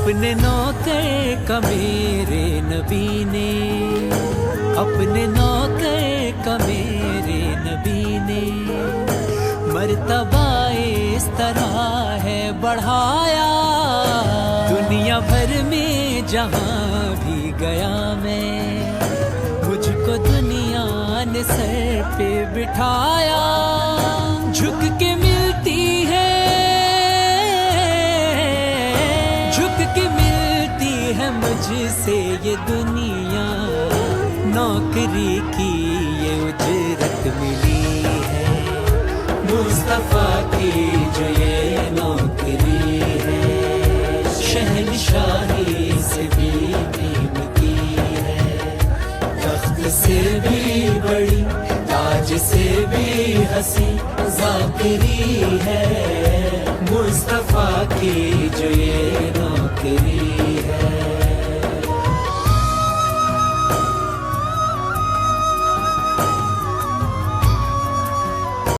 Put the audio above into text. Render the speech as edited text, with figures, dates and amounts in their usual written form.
अपने नौकर का मेरे नबी ने, अपने नौकर का मेरे नबी ने मर्तबा इस तरह है बढ़ाया। दुनिया भर में जहाँ भी गया मैं, मुझको दुनिया ने सर पे बिठाया। झुक के मिलती है, झुक के मिलती है मुझसे ये दुनिया। नौकरी की ये उजरत मिली है, मुस्तफा की जो ये नौकरी है। शहंशाही से भी कीमती है, तख्त से भी बड़ी, ताज से भी हसी ज़ाकिरी है। मुस्तफा की जो ये नौकरी